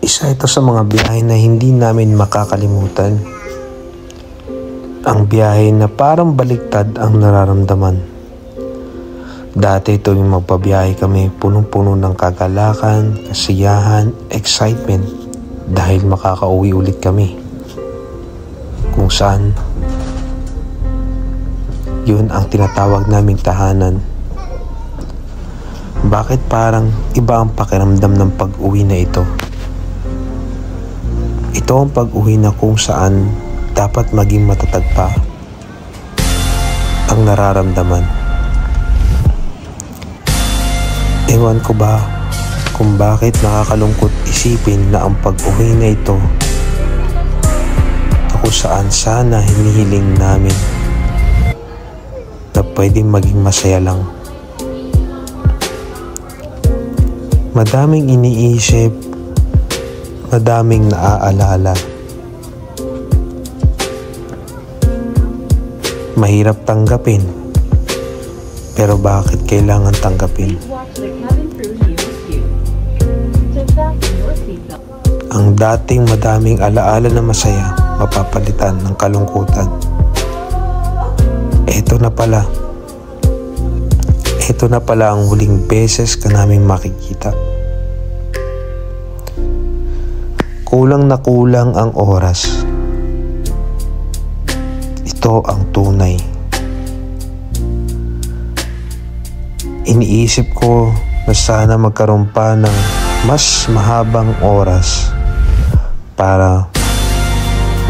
Isa ito sa mga biyahe na hindi namin makakalimutan. Ang biyahe na parang baliktad ang nararamdaman. Dati tuwing magbabiyahe kami, punong-puno ng kagalakan, kasiyahan, excitement dahil makakauwi ulit kami. Kung saan, yun ang tinatawag naming tahanan. Bakit parang iba ang pakiramdam ng pag-uwi na ito? Ito ang pag-uwi na kung saan dapat maging matatag pa ang nararamdaman. Ewan ko ba kung bakit nakakalungkot isipin na ang pag-uwi na ito na kung saan sana hinihiling namin na pwedeng maging masaya lang. Madaming iniisip, madaming naaalala. Mahirap tanggapin, pero bakit kailangan tanggapin? Ang dating madaming alaala na masaya, mapapalitan ng kalungkutan. Ito na pala ang huling beses ka namin makikita. Kulang na kulang ang oras. Ito ang tunay. Iniisip ko na sana magkaroon pa ng mas mahabang oras para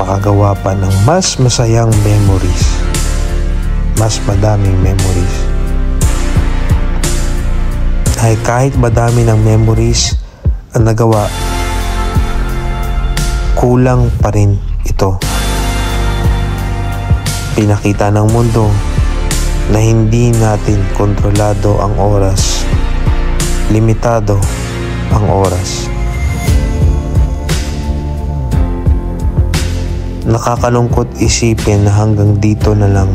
makagawa pa ng mas masayang memories. Mas madaming memories. Ay kahit madami ng memories ang nagawa, kulang pa rin ito. Pinakita ng mundo na hindi natin kontrolado ang oras. Limitado ang oras. Nakakalungkot isipin na hanggang dito na lang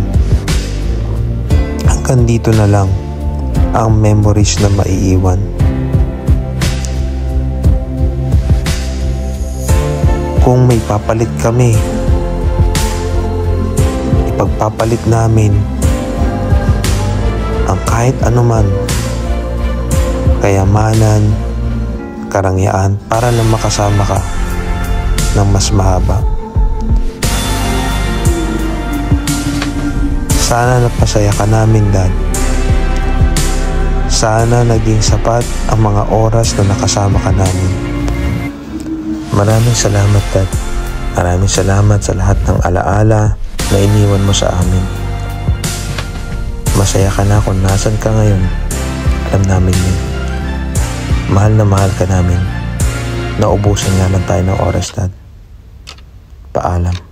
ang memories na maiiwan. Kung may papalit kami, ipagpapalit namin ang kahit anuman, kayamanan, karangyaan para lang makasama ka ng mas mahaba. Sana napasaya ka namin, Dad. Sana naging sapat ang mga oras na nakasama ka namin. Maraming salamat, Dad. Maraming salamat sa lahat ng alaala na iniwan mo sa amin. Masaya ka na kung nasan ka ngayon. Alam namin yun. Mahal na mahal ka namin. Naubusan nga lang tayo ng oras, Dad. Paalam.